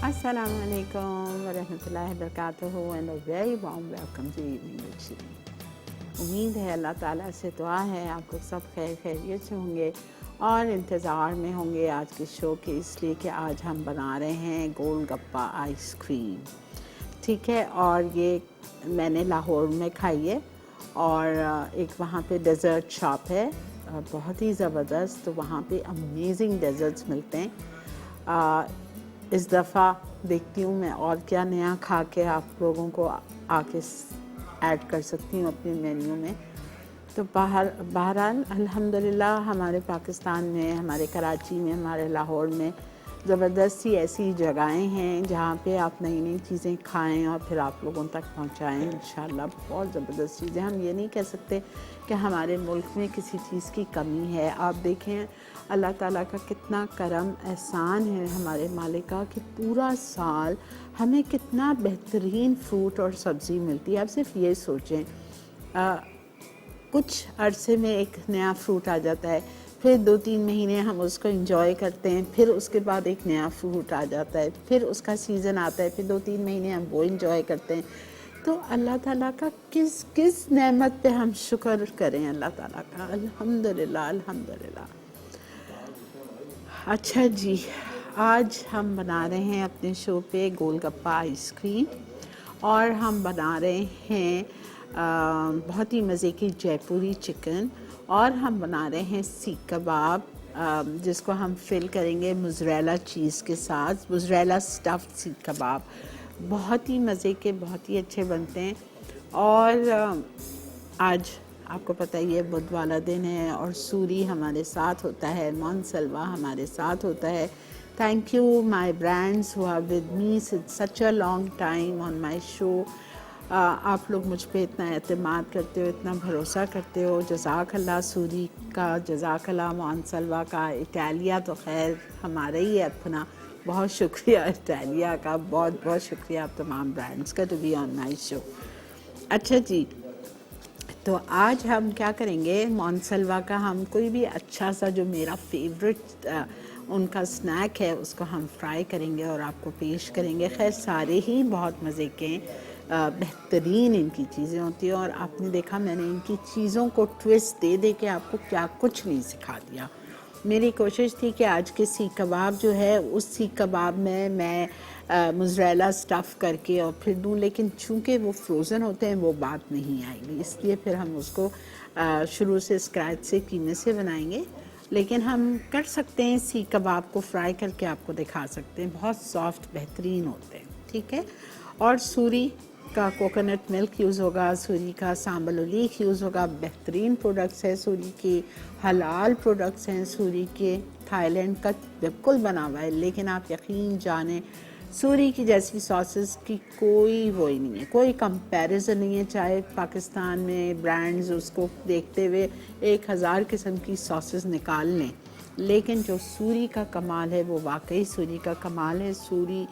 Assalamu alaikum wa rahmatullahi wa barakatuhu and a very warm welcome to Evening with Shireen। उम्मीद है अल्लाह ताला से दुआ है आप लोग सब खैर खैरियत से होंगे और इंतज़ार में होंगे आज के शो के, इसलिए कि आज हम बना रहे हैं गोलगप्पा आइसक्रीम। ठीक है, और ये मैंने लाहौर में खाई है और एक वहाँ पे डेज़र्ट शॉप है बहुत ही ज़बरदस्त, तो वहाँ पे अमेजिंग डेज़र्ट्स मिलते हैं। इस दफ़ा देखती हूँ मैं और क्या नया खा के आप लोगों को आके ऐड कर सकती हूँ अपने मेन्यू में। तो बहरहाल अल्हम्दुलिल्लाह हमारे पाकिस्तान में, हमारे कराची में, हमारे लाहौर में ज़बरदस्त सी ऐसी जगहें हैं जहाँ पे आप नई नई चीज़ें खाएं और फिर आप लोगों तक पहुँचाएँ इंशाल्लाह। बहुत ज़बरदस्त चीज़ें, हम ये नहीं कह सकते कि हमारे मुल्क में किसी चीज़ की कमी है। आप देखें अल्लाह ताला का कितना करम एहसान है हमारे मालिक का कि पूरा साल हमें कितना बेहतरीन फ्रूट और सब्ज़ी मिलती है। आप सिर्फ ये सोचें, कुछ अरसे में एक नया फ्रूट आ जाता है, फिर 2-3 महीने हम उसको इंजॉय करते हैं, फिर उसके बाद एक नया फ्रूट आ जाता है, फिर उसका सीज़न आता है, फिर 2-3 महीने हम वो इंजॉय करते हैं। तो अल्लाह ताला का किस किस नेमत पे हम शुक्र करें अल्लाह ताला का। अल्हम्दुलिल्लाह अल्हम्दुलिल्लाह। अच्छा जी, आज हम बना रहे हैं अपने शो पे गोलगप्पा आइसक्रीम और हम बना रहे हैं बहुत ही मज़े की जयपुरी चिकन, और हम बना रहे हैं सीख कबाब जिसको हम फिल करेंगे मोज़रेला चीज़ के साथ। मोज़रेला स्टफ़्ड सीख कबाब बहुत ही मज़े के, बहुत ही अच्छे बनते हैं। और आज आपको पता ही है बुध वाला दिन है और सूरी हमारे साथ होता है, मोनसलवा हमारे साथ होता है। Thank you my brands who are with me such a long time on my show. आप लोग मुझ पे इतना एतमाद करते हो, इतना भरोसा करते हो। जज़ाकल्लाह सूरी का, जज़ाकल्लाह मोनसलवा का। इटालिया तो खैर हमारा ही है अपना, बहुत शुक्रिया इटालिया का, बहुत बहुत शुक्रिया आप तमाम ब्रांड्स का to be on my show. अच्छा जी, तो आज हम क्या करेंगे, मोनसलवा का हम कोई भी अच्छा सा जो मेरा फेवरेट उनका स्नैक है उसको हम फ्राई करेंगे और आपको पेश करेंगे। खैर सारे ही बहुत मज़े के बेहतरीन इनकी चीज़ें होती हैं, और आपने देखा मैंने इनकी चीज़ों को ट्विस्ट दे दे के आपको क्या कुछ नहीं सिखा दिया। मेरी कोशिश थी कि आज के सीख कबाब जो है उस सीख कबाब में मैं मोज़रेला स्टफ़ करके और फिर दूँ, लेकिन चूँकि वो फ्रोज़न होते हैं वो बात नहीं आएगी, इसलिए फिर हम उसको शुरू से स्क्रैच से कीमे से बनाएंगे। लेकिन हम कर सकते हैं सीख कबाब को फ्राई करके आपको दिखा सकते हैं, बहुत सॉफ्ट बेहतरीन होते हैं। ठीक है, और सूरी का कोकोनट मिल्क यूज़ होगा, सूरी का सांबल उलीख यूज़ होगा। बेहतरीन प्रोडक्ट्स है सूरी के, हलाल प्रोडक्ट्स हैं सूरी के, थाईलैंड का बिल्कुल बना हुआ है। लेकिन आप यकीन जाने सूरी की जैसी सॉसेस की कोई वो ही नहीं है, कोई कंपैरिजन नहीं है। चाहे पाकिस्तान में ब्रांड्स उसको देखते हुए 1000 किस्म की सॉसेस निकाल लें, लेकिन जो सूरी का कमाल है वो वाकई सूरी का कमाल है। सूरी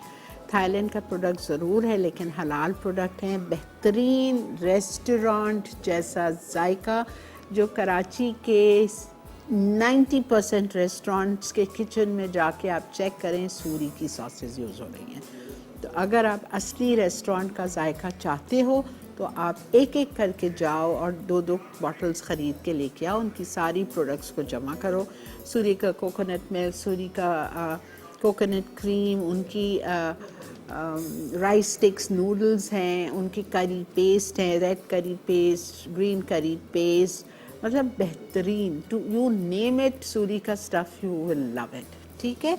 थाईलैंड का प्रोडक्ट ज़रूर है लेकिन हलाल प्रोडक्ट हैं। बेहतरीन रेस्टोरेंट जैसा जायका जो कराची के 90% रेस्टोरेंट्स के किचन में जाके आप चेक करें, सूरी की सॉसेज यूज़ हो रही हैं। तो अगर आप असली रेस्टोरेंट का जायका चाहते हो तो आप एक एक करके जाओ और 2-2 बॉटल्स ख़रीद के लेके आओ, उनकी सारी प्रोडक्ट्स को जमा करो। सूरी का कोकोनट मिल्क, सूरी का कोकोनट क्रीम, उनकी राइस स्टिक्स नूडल्स हैं, उनकी करी पेस्ट है, रेड करी पेस्ट, ग्रीन करी पेस्ट, मतलब बेहतरीन, to you name it, Suri का stuff you will love it. ठीक है,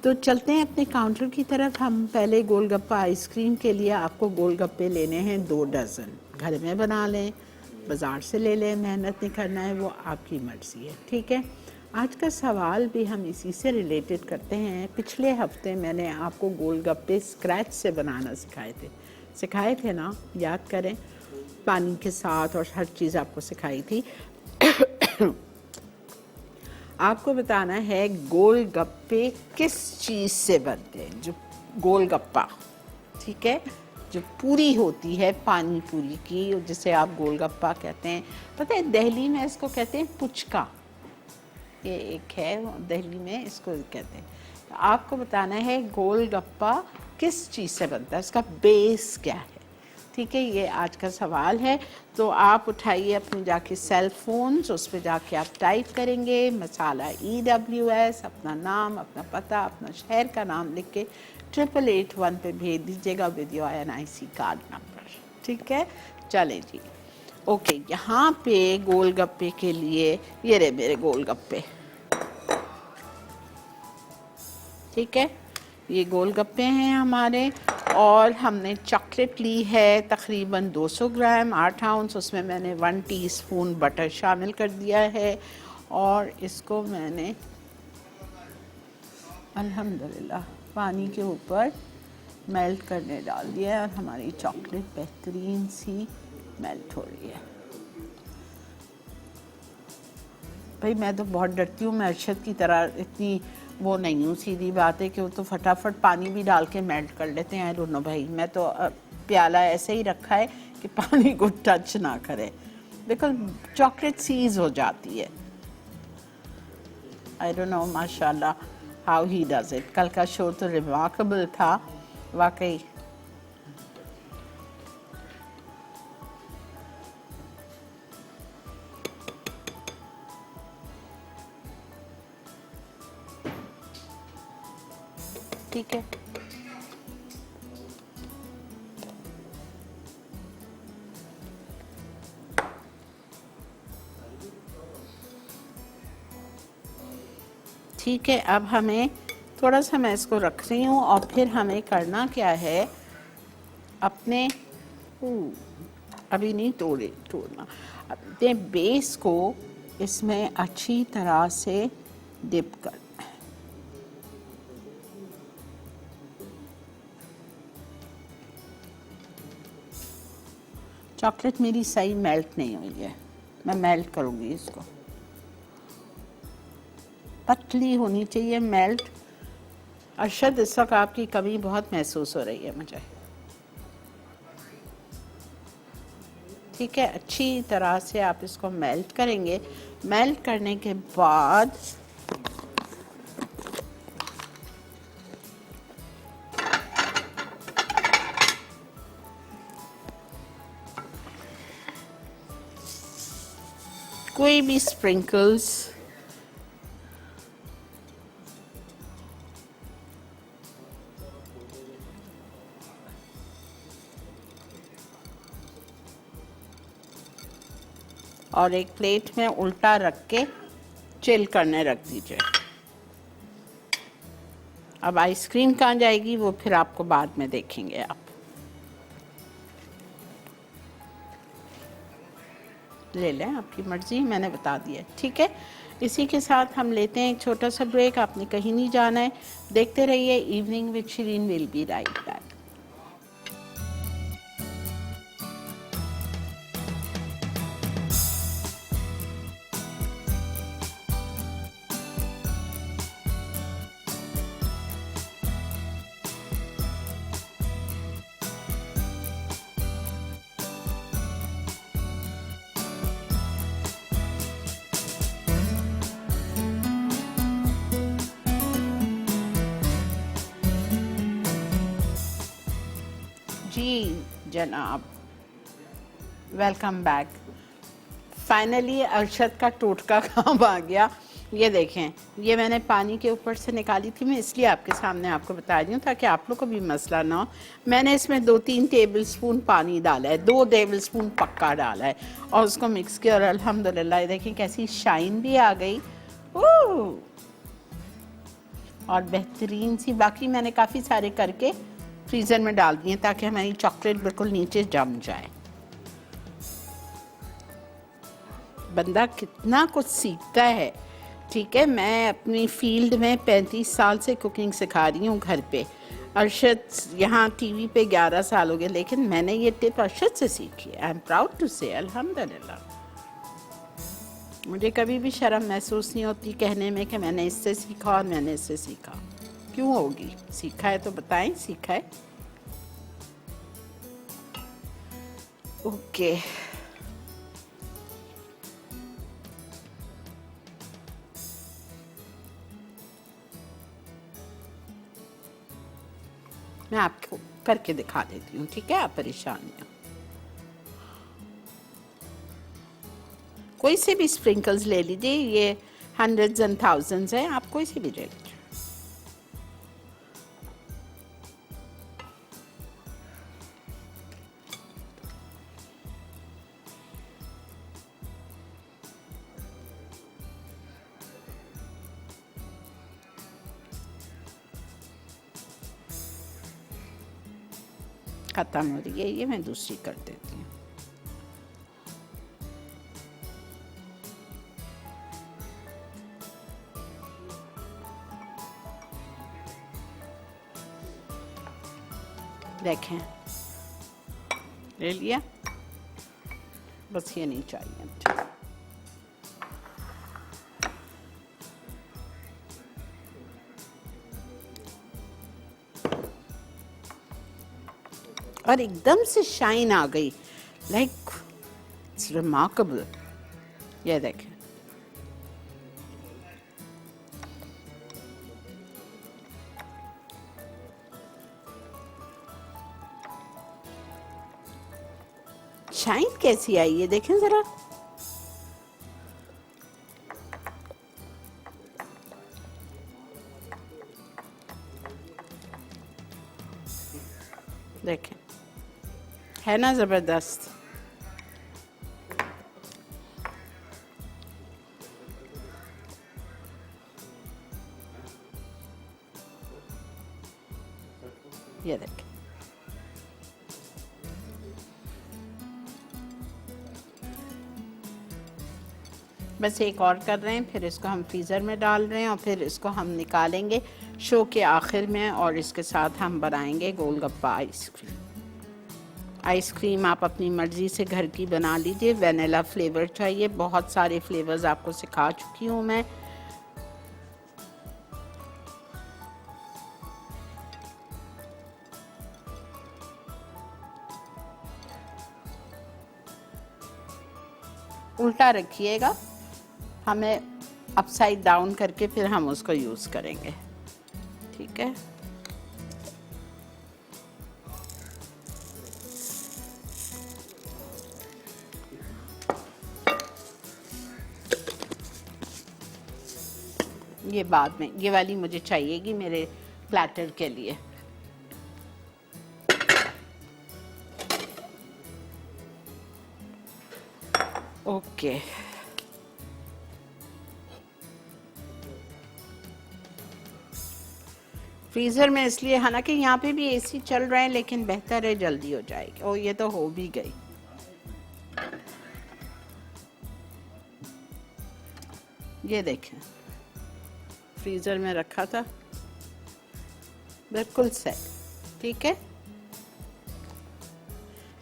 तो चलते हैं अपने काउंटर की तरफ। हम पहले गोलगप्पा आइसक्रीम के लिए आपको गोलगप्पे लेने हैं 2 डज़न। घर में बना लें, बाज़ार से ले लें, मेहनत नहीं करना है, वो आपकी मर्ज़ी है। ठीक है, आज का सवाल भी हम इसी से रिलेटेड करते हैं। पिछले हफ्ते मैंने आपको गोलगप्पे स्क्रैच से बनाना सिखाए थे ना, याद करें, पानी के साथ और हर चीज़ आपको सिखाई थी। आपको बताना है गोलगप्पे किस चीज़ से बनते हैं। जो गोलगप्पा, ठीक है, जो पूरी होती है पानी पूरी की, जिसे आप गोलगप्पा कहते हैं। पता है दिल्ली में इसको कहते हैं पुचका, ये एक है दिल्ली में इसको कहते हैं। तो आपको बताना है गोलगप्पा किस चीज़ से बनता है, इसका बेस क्या है। ठीक है, ये आज का सवाल है। तो आप उठाइए अपने जाके सेल फोन्स, उस पर जाके आप टाइप करेंगे मसाला EWS, अपना नाम, अपना पता, अपना शहर का नाम लिख के 8881 पे भेज दीजिएगा with your NIC card number. ठीक है, चले जी। ओके, यहाँ पे गोलगप्पे के लिए ये रहे मेरे गोलगप्पे। ठीक है, ये गोलगप्पे हैं हमारे। और हमने चॉकलेट ली है तकरीबन 200 ग्राम, 8 आउंस। उसमें मैंने 1 टीस्पून बटर शामिल कर दिया है और इसको मैंने अल्हम्दुलिल्लाह पानी के ऊपर मेल्ट करने डाल दिया है और हमारी चॉकलेट बेहतरीन सी मेल्ट हो रही है। भाई मैं तो बहुत डरती हूँ, मैं अरशद की तरह इतनी वो नहीं हूँ, सीधी बात है कि वो तो फटाफट पानी भी डाल के मेल्ट कर लेते हैं। आई डोंट नो भाई, मैं तो प्याला ऐसे ही रखा है कि पानी को टच ना करे, बिकॉज चॉकलेट सीज हो जाती है। आई डोंट नो माशाल्लाह हाउ ही डज इट। कल का शो तो रिमार्केबल था वाकई। ठीक है, ठीक है। अब हमें थोड़ा सा, मैं इसको रख रही हूँ और फिर हमें करना क्या है, अपने अभी नहीं तोड़ना, अपने बेस को इसमें अच्छी तरह से डिप कर। चॉकलेट मेरी सही मेल्ट नहीं हुई है, मैं मेल्ट करूँगी इसको। पतली होनी चाहिए मेल्ट। अरशद इस वक्त आपकी कमी बहुत महसूस हो रही है मुझे। ठीक है, अच्छी तरह से आप इसको मेल्ट करेंगे। मेल्ट करने के बाद कोई भी स्प्रिंकल्स और एक प्लेट में उल्टा रख के चिल करने रख दीजिए। अब आइसक्रीम कहाँ जाएगी वो फिर आपको बाद में देखेंगे आप। ले लें, आपकी मर्ज़ी, मैंने बता दिया। ठीक है, इसी के साथ हम लेते हैं एक छोटा सा ब्रेक। आपने कहीं नहीं जाना है, देखते रहिए evening with Shireen. Will be right back. जी जनाब, वेलकम बैक। फाइनली अरशद का टोटका काम आ गया। ये देखें, ये मैंने पानी के ऊपर से निकाली थी, मैं इसलिए आपके सामने आपको बता रही हूँ ताकि आप लोग को भी मसला ना हो। मैंने इसमें 2-3 टेबलस्पून पानी डाला है, 2 टेबलस्पून पक्का डाला है और उसको मिक्स किया और अल्हम्दुलिल्लाह ये देखें कैसी शाइन भी आ गई और बेहतरीन सी। बाकी मैंने काफ़ी सारे करके फ्रीज़र में डाल दिए ताकि हमारी चॉकलेट बिल्कुल नीचे जम जाए। बंदा कितना कुछ सीखता है। ठीक है, मैं अपनी फील्ड में 35 साल से कुकिंग सिखा रही हूँ घर पे। अरशद यहाँ टीवी पे 11 साल हो गए, लेकिन मैंने ये टिप अरशद से सीखी है। आई एम प्राउड टू से अल्हम्दुलिल्लाह। मुझे कभी भी शर्म महसूस नहीं होती कहने में कि मैंने इससे सीखा और मैंने इससे सीखा। क्यों होगी? सीखा है तो बताएं, सीखा है। ओके, मैं आपको करके दिखा देती हूँ, ठीक है? आप परेशान नहीं हो। कोई से भी स्प्रिंकल्स ले लीजिए, ये हंड्रेड्स एंड थाउजेंड्स है, आप कोई से भी ले लीजिए। खत्म हो रही है ये, मैं दूसरी कर देती हूँ। देखें, ले लिया, बस ये नहीं चाहिए मुझे। और एकदम से शाइन आ गई, लाइक इट्स रिमार्केबल। ये देखें, शाइन कैसी आई है देखें जरा। देखें, है ना जबरदस्त। ये देखें, बस एक और कर रहे हैं, फिर इसको हम फ्रीज़र में डाल रहे हैं और फिर इसको हम निकालेंगे शो के आखिर में, और इसके साथ हम बनाएंगे गोलगप्पा आइसक्रीम। आइसक्रीम आप अपनी मर्ज़ी से घर की बना लीजिए, वनीला फ्लेवर चाहिए, बहुत सारे फ्लेवर्स आपको सिखा चुकी हूँ मैं। उल्टा रखिएगा, हमें अपसाइड डाउन करके फिर हम उसको यूज़ करेंगे, ठीक है? ये बाद में, ये वाली मुझे चाहिएगी मेरे प्लेटर के लिए। ओके, फ्रीज़र में इसलिए, हालांकि यहाँ पे भी एसी चल रहा है, लेकिन बेहतर है जल्दी हो जाएगी। ओ ये तो हो भी गई। ये देखें, फ्रीज़र में रखा था, बिल्कुल सेट, ठीक है?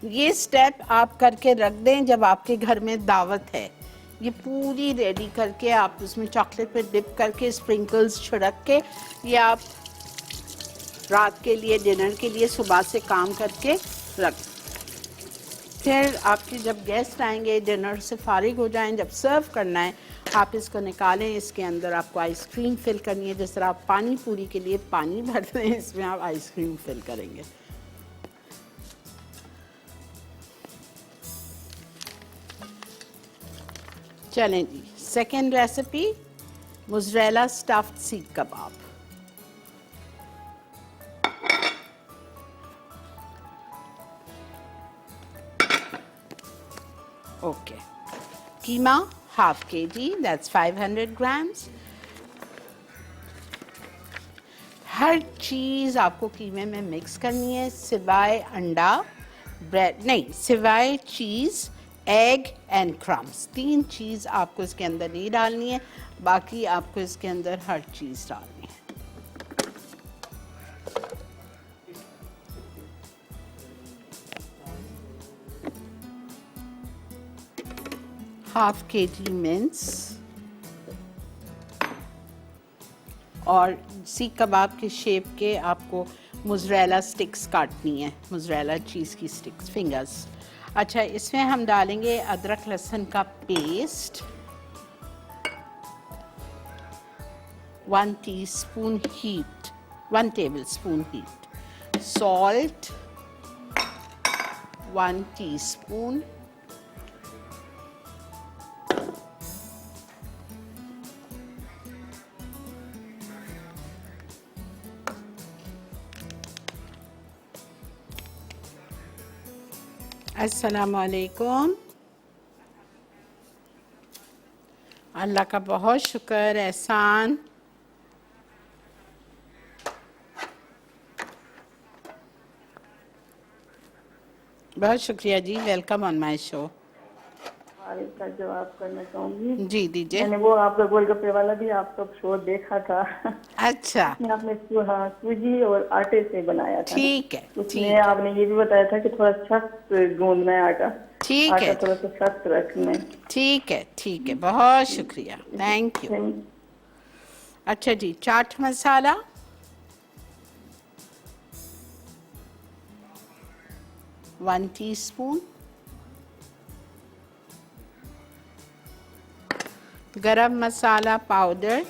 ये स्टेप आप करके रख दें जब आपके घर में दावत है। ये पूरी रेडी करके आप उसमें चॉकलेट पे डिप करके स्प्रिंकल्स छिड़क के, ये आप रात के लिए, डिनर के लिए सुबह से काम करके रख। फिर आपके जब गेस्ट आएंगे, डिनर से फारिग हो जाएं, जब सर्व करना है, आप इसको निकालें, इसके अंदर आपको आइसक्रीम फिल करनी है। जिस तरह आप पानी पूरी के लिए पानी भरते हैं, इसमें आप आइसक्रीम फिल करेंगे। चलें जी, second recipe, mozzarella stuffed seekh kebab. Okay, keema half kg, that's 500 grams। हर चीज़ आपको कीमे में मिक्स करनी है, सिवाय अंडा, ब्रेड नहीं, सिवाय चीज़, एग एंड क्रम्स। 3 चीज़ आपको इसके अंदर नहीं डालनी है, बाकी आपको इसके अंदर हर चीज़ डालनी है। हाफ kg मिन्स, और सीख कबाब के शेप के आपको मोज़रेला स्टिक्स काटनी है, मोज़रेला चीज़ की स्टिक्स, फिंगर्स। अच्छा, इसमें हम डालेंगे अदरक लहसुन का paste, 1 table spoon heat, salt 1 teaspoon, अस्सलाम वालेकुम। अल्लाह का बहुत शुक्र एहसान। बहुत शुक्रिया जी, वेलकम ऑन माय शो। सवाल का जवाब करना चाहूंगी। जी दीजिए। मैंने वो आपका गोलगप्पे वाला भी आपका शो देखा था। अच्छा, उसमें आपने सूजी और आटे से बनाया था ना। ठीक है, उसमें ठीक है, आपने ये भी बताया था कि थोड़ा सख्त गूंदना है आटा, ठीक है, आटा थोड़ा सा सख्त रखना है। ठीक है, ठीक है, बहुत शुक्रिया, थैंक यू। फिर अच्छा जी, चाट मसाला 1 टीस्पून, गरम मसाला पाउडर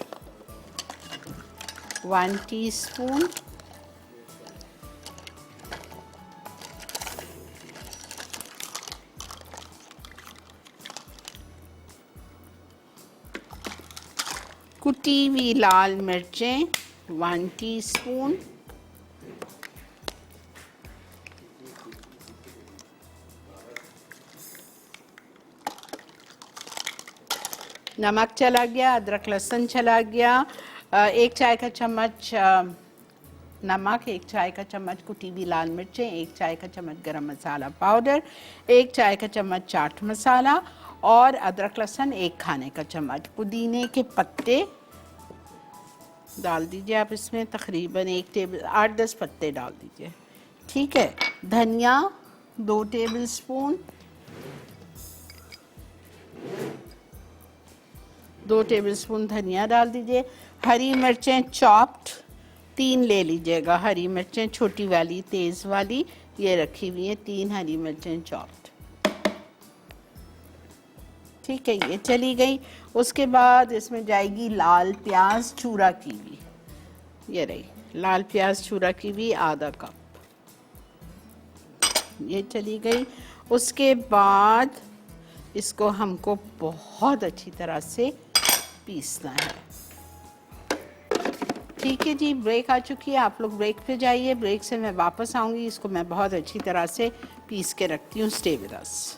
1 टीस्पून, कुटी हुई लाल मिर्चें 1 टीस्पून, नमक चला गया, अदरक लहसुन चला गया, 1 चाय का चम्मच नमक, 1 चाय का चम्मच कुटी हुई लाल मिर्चें, 1 चाय का चम्मच गरम मसाला पाउडर, 1 चाय का चम्मच चाट मसाला और अदरक लहसुन 1 खाने का चम्मच। पुदीने के पत्ते डाल दीजिए आप इसमें, तकरीबन 8-10 पत्ते डाल दीजिए, ठीक है। धनिया 2 टेबल स्पून, 2 टेबल स्पून धनिया डाल दीजिए। हरी मिर्चें चॉप्ड 3 ले लीजिएगा, हरी मिर्चें छोटी वाली तेज़ वाली ये रखी हुई हैं, 3 हरी मिर्चें चॉप्ड, ठीक है, ये चली गई। उसके बाद इसमें जाएगी लाल प्याज चूरा की हुई, ये रही लाल प्याज चूरा की हुई आधा कप, ये चली गई। उसके बाद इसको हमको बहुत अच्छी तरह से पीसना है, ठीक है जी। ब्रेक आ चुकी है, आप लोग ब्रेक पे जाइए, ब्रेक से मैं वापस आऊँगी। इसको मैं बहुत अच्छी तरह से पीस के रखती हूँ, stay with us.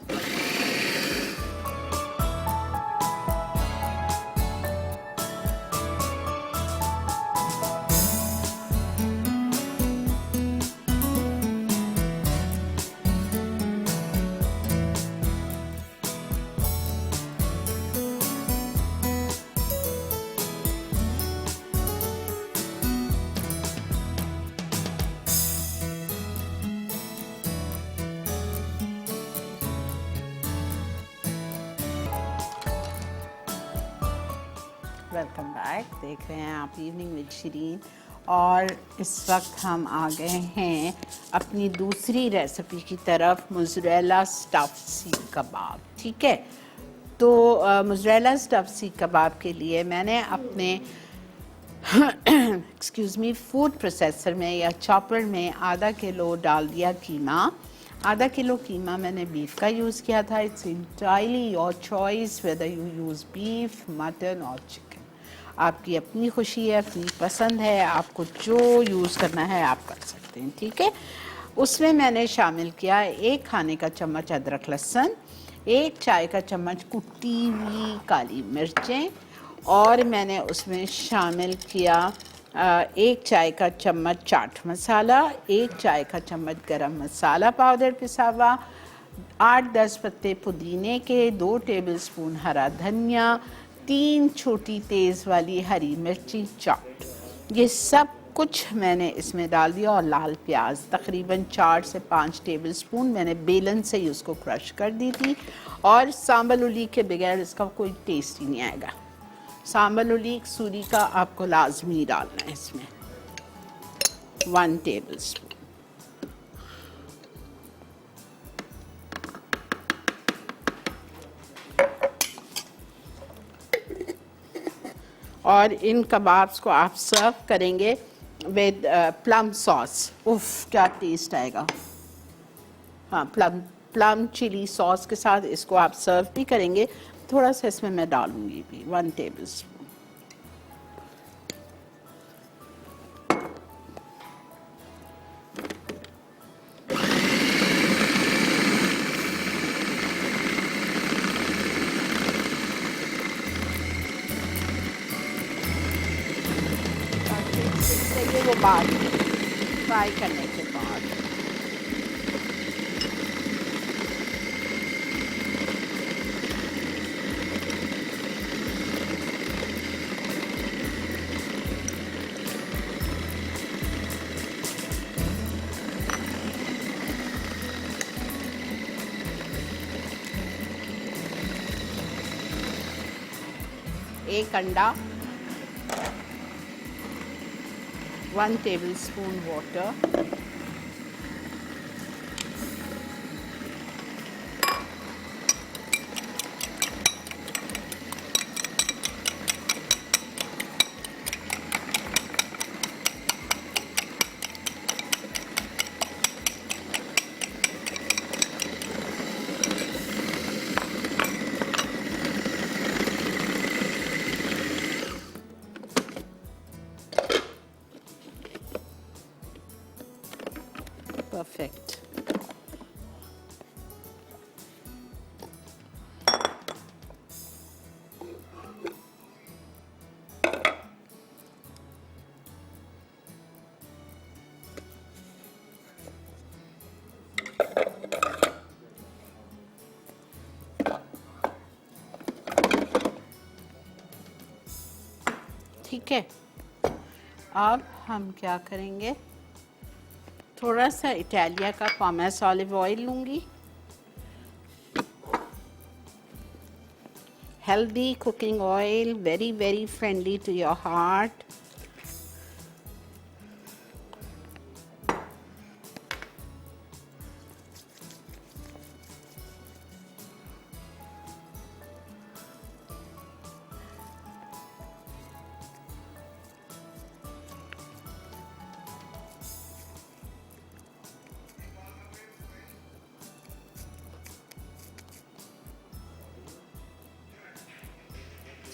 Welcome back, देख रहे हैं आप इवनिंग विद शिरीन, और इस वक्त हम आ गए हैं अपनी दूसरी रेसिपी की तरफ, मोज़रेला स्टफ़ सीख कबाब, ठीक है। तो मोज़रेला स्टफ़ सीख कबाब के लिए मैंने अपने एक्सक्यूज़ मी फूड प्रोसेसर में या चॉपर में आधा किलो डाल दिया कीमा। आधा किलो कीमा मैंने बीफ का यूज़ किया था। It's entirely your choice whether you use beef, mutton और चिकन, आपकी अपनी खुशी है, अपनी पसंद है, आपको जो यूज़ करना है आप कर सकते हैं, ठीक है। उसमें मैंने शामिल किया 1 खाने का चम्मच अदरक लहसुन, 1 चाय का चम्मच कुटी हुई काली मिर्चें, और मैंने उसमें शामिल किया 1 चाय का चम्मच चाट मसाला, 1 चाय का चम्मच गरम मसाला पाउडर पिसा हुआ, 8-10 पत्ते पुदीने के, 2 टेबलस्पून हरा धनिया, 3 छोटी तेज़ वाली हरी मिर्ची चॉप्ड, ये सब कुछ मैंने इसमें डाल दिया। और लाल प्याज तकरीबन 4 से 5 टेबलस्पून मैंने बेलन से ही उसको क्रश कर दी थी। और सांबल उली के बगैर इसका कोई टेस्ट ही नहीं आएगा। सांबल उली सूरी का आपको लाजमी डालना है इसमें, 1 टेबलस्पून। और इन कबाब्स को आप सर्व करेंगे विद प्लम सॉस। उफ क्या टेस्ट आएगा। हाँ, प्लम चिली सॉस के साथ इसको आप सर्व भी करेंगे। थोड़ा सा इसमें मैं डालूंगी भी 1 टेबल स्पून। वो बाद फ्राई करने के बाद एक अंडा, 1 tablespoon water, perfect। ठीक है, अब हम क्या करेंगे, थोड़ा सा इटालिया का पॉमेस ऑलिव ऑयल लूँगी। Healthy cooking oil, very very friendly to your heart.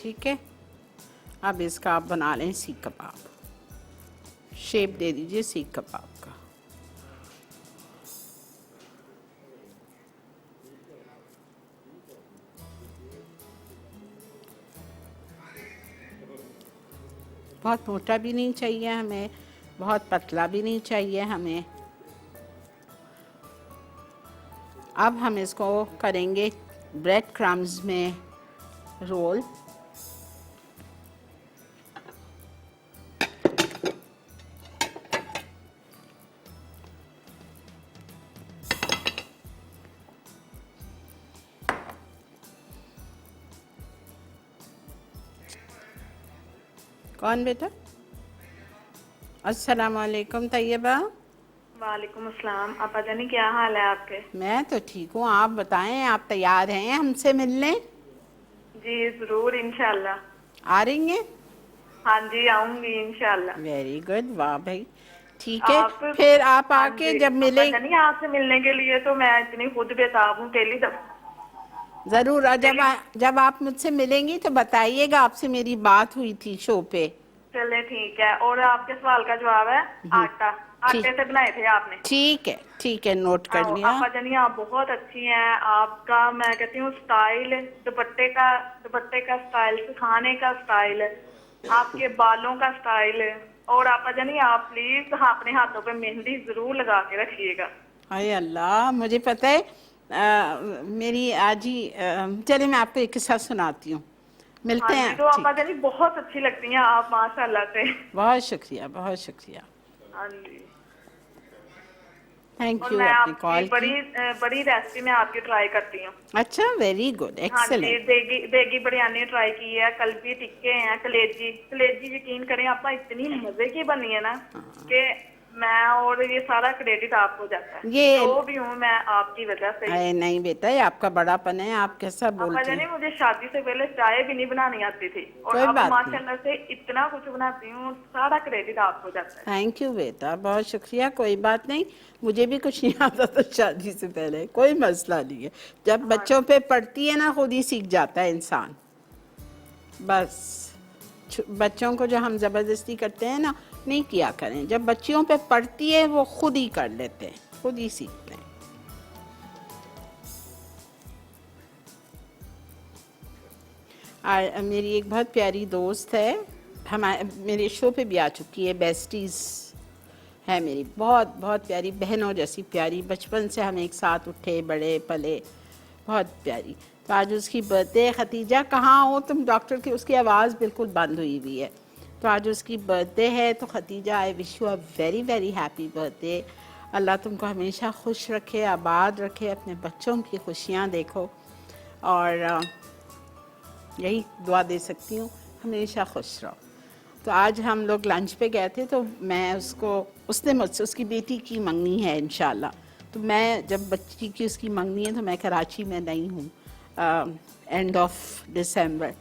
ठीक है, अब इसका आप बना लें सीख कबाब। शेप दे दीजिए सीख कबाब का। बहुत मोटा भी नहीं चाहिए हमें, बहुत पतला भी नहीं चाहिए हमें। अब हम इसको करेंगे ब्रेड क्रम्स में रोल। कौन बेटा? अस्सलाम वालेकुम तैयबा। वालेकुम अस्सलाम। आपा जानी क्या हाल है आपके? मैं तो ठीक हूँ, आप बताएं, आप तैयार हैं हमसे मिलने? जी जरूर इंशाल्लाह। आ रही हैं? हाँ जी आऊंगी इंशाल्लाह। वेरी गुड, वाह भाई, ठीक है। आप फिर आप हाँ आके जी, जब मिले आपा जानी आपसे मिलने के लिए तो मैं इतनी खुद बेताब हूँ। पहली दफा जरूर, और जब आप मुझसे मिलेंगी तो बताइएगा, आपसे मेरी बात हुई थी शो पे। चले ठीक है। और आपके सवाल का जवाब है आटा। ठीक, आटे से बनाए थे आपने? ठीक है, नोट कर लिया। आपा जानी आप बहुत अच्छी हैं। आपका मैं कहती हूँ स्टाइल, दुपट्टे का स्टाइल, खाने का स्टाइल, आपके बालों का स्टाइल। और आपा जानी आप प्लीज अपने हाथों पे मेहंदी जरूर लगा के रखिएगा। हाय अल्लाह, मुझे पता है। मेरी आज ही चलिए मैं आपको एक किस्सा सुनाती हूँ, मिलते हाँ हैं। जी, तो आपा जानी बहुत अच्छी लगती हैं आप माशाल्लाह से। बहुत शुक्रिया, बहुत शुक्रिया, हाँ जी। थैंक और यू मैं आपने आपकी कॉल बड़ी की। बड़ी रेसिपी में आपकी ट्राई करती हूँ। अच्छा, वेरी गुड, हाँ जी, एक्सेलेंट। देगी बिरयानी ट्राई की है, कल्बी टिक्के हैं, कलेजी। कलेजी यकीन करें आपा इतनी मजे की बनी है ना कि मैं और ये सारा क्रेडिट आपको जाता है। ये- जो भी हूँ मैं आपकी वजह से ही। अरे नहीं बेटा, ये आपका बड़ापन है, आप कैसा पापा बोलते जाने हैं। मुझे शादी से पहले चाय भी नहीं बनानी आती थी और कोई अब बात नहीं। माशाल्लाह से इतना कुछ बनाती हूँ, सारा क्रेडिट आपको जाता है। थैंक यू बेटा, बहुत शुक्रिया। कोई बात नहीं, मुझे भी कुछ नहीं आता था शादी से पहले, कोई मसला नहीं है। जब बच्चों पे पड़ती है ना, खुद ही सीख जाता है इंसान। बस बच्चों को जो हम ज़बरदस्ती करते हैं ना, नहीं किया करें। जब बच्चियों पे पड़ती है वो खुद ही कर लेते हैं, खुद ही सीखते हैं। और मेरी एक बहुत प्यारी दोस्त है, हमारे मेरे शो पे भी आ चुकी है, बेस्टीज़ है मेरी, बहुत बहुत प्यारी बहनों जैसी प्यारी। बचपन से हम एक साथ उठे बड़े पले, बहुत प्यारी। तो आज उसकी बर्थडे। खतीजा कहाँ हो तुम? डॉक्टर की उसकी आवाज़ बिल्कुल बंद हुई हुई है। तो आज उसकी बर्थडे है। तो Khatija, I wish you a very very happy birthday. Allah तुमको हमेशा खुश रखे, आबाद रखे, अपने बच्चों की खुशियाँ देखो, और यही दुआ दे सकती हूँ, हमेशा खुश रहो। तो आज हम लोग लंच पे गए थे, तो मैं उसने मुझसे, उसकी बेटी की मंगनी है इंशाल्लाह, तो मैं, जब बच्ची की उसकी मंगनी है तो मैं कराची में नहीं हूँ एंड ऑफ दिसंबर।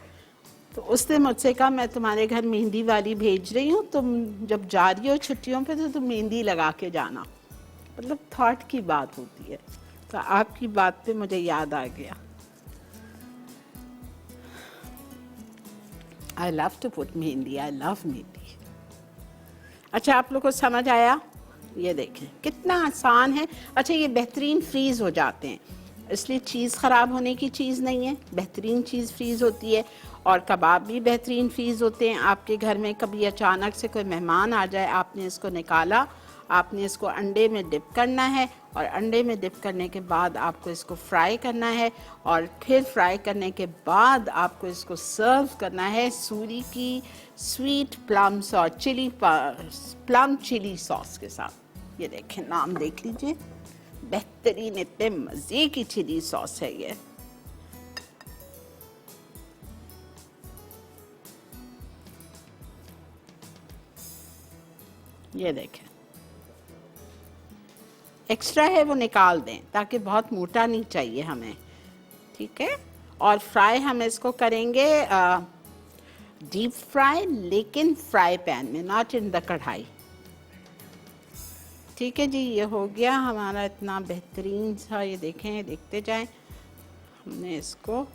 तो उसने मुझसे कहा मैं तुम्हारे घर मेहंदी वाली भेज रही हूँ, तुम जब जा रही हो छुट्टियों पे तो तुम मेहंदी लगा के जाना। मतलब थॉट की बात होती है। तो आपकी बात पे मुझे याद आ गया। I love to put mehndi, I love mehndi. अच्छा, आप लोग को समझ आया? ये देखें कितना आसान है। अच्छा, ये बेहतरीन फ्रीज़ हो जाते हैं, इसलिए चीज़ ख़राब होने की चीज़ नहीं है, बेहतरीन चीज़ फ्रीज़ होती है। और कबाब भी बेहतरीन फ्रीज़ होते हैं। आपके घर में कभी अचानक से कोई मेहमान आ जाए, आपने इसको निकाला, आपने इसको अंडे में डिप करना है, और अंडे में डिप करने के बाद आपको इसको फ्राई करना है, और फिर फ्राई करने के बाद आपको इसको सर्व करना है सूरी की स्वीट प्लम्स और प्लम चिली सॉस के साथ। ये देखें, नाम देख लीजिए, बेहतरीन, इतने मज़े की चिली सॉस है ये। ये देखें, एक्स्ट्रा है वो निकाल दें, ताकि बहुत मोटा नहीं चाहिए हमें, ठीक है। और फ्राई हम इसको करेंगे डीप फ्राई, लेकिन फ्राई पैन में, नॉट इन द कढ़ाई। ठीक है जी, ये हो गया हमारा इतना बेहतरीन सा। ये देखें, देखते जाएं, हमने इसको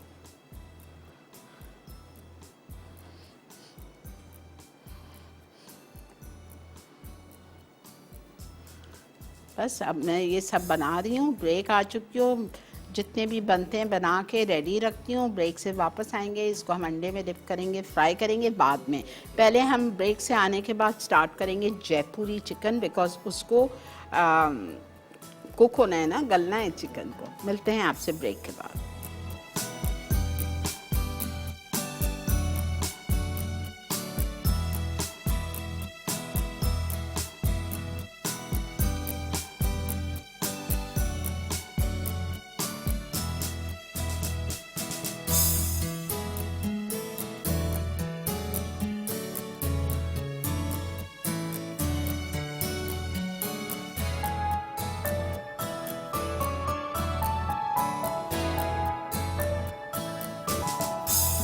बस, अब मैं ये सब बना रही हूँ, ब्रेक आ चुकी हूँ, जितने भी बनते हैं बना के रेडी रखती हूँ। ब्रेक से वापस आएंगे, इसको हम अंडे में डिप करेंगे, फ्राई करेंगे बाद में। पहले हम ब्रेक से आने के बाद स्टार्ट करेंगे जयपुरी चिकन, बिकॉज उसको कुक होना है ना, गलना है चिकन को। मिलते हैं आपसे ब्रेक के बाद।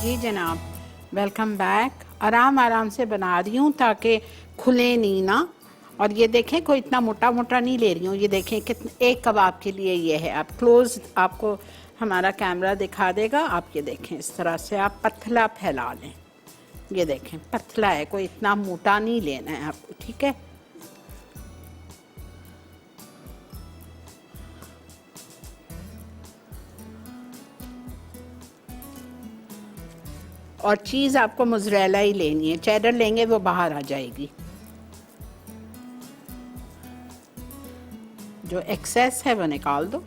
जी जनाब, वेलकम बैक। आराम आराम से बना रही हूँ ताकि खुले नहीं ना। और ये देखें, कोई इतना मोटा मोटा नहीं ले रही हूँ। ये देखें कितने, एक कबाब के लिए ये है। आप क्लोज, आपको हमारा कैमरा दिखा देगा। आप ये देखें, इस तरह से आप पतला फैला लें। ये देखें, पतला है, कोई इतना मोटा नहीं लेना है आपको, ठीक है। और चीज़ आपको मोज़रेला ही लेनी है, चेडर लेंगे वो बाहर आ जाएगी। जो एक्सेस है वो निकाल दो।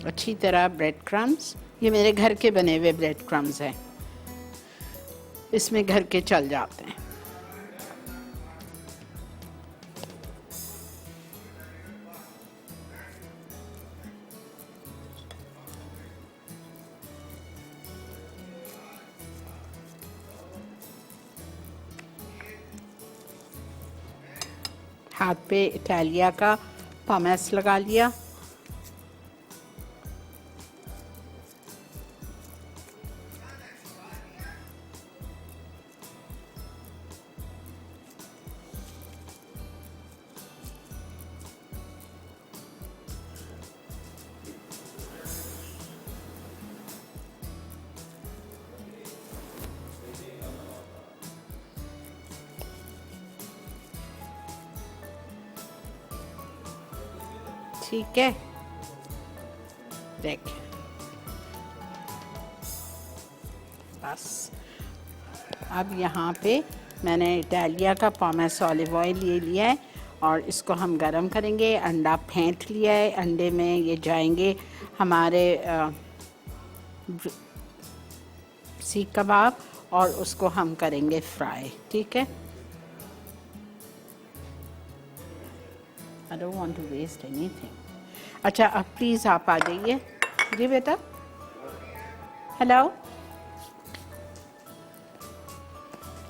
अच्छी तरह ब्रेड क्रम्स, ये मेरे घर के बने हुए ब्रेड क्रम्स हैं, इसमें घर के चल जाते हैं। हाथ पे इटालिया का पमेस लगा लिया। ठीक है, देख बस। अब यहाँ पे मैंने इटालिया का पमेस ऑलिव ऑयल ले लिया है और इसको हम गरम करेंगे। अंडा फेंट लिया है, अंडे में ये जाएंगे हमारे सीख कबाब और उसको हम करेंगे फ्राई। ठीक है, I don't want to waste anything. अच्छा, अब प्लीज़ आप आ जाइए। जी बेटा, हेलो।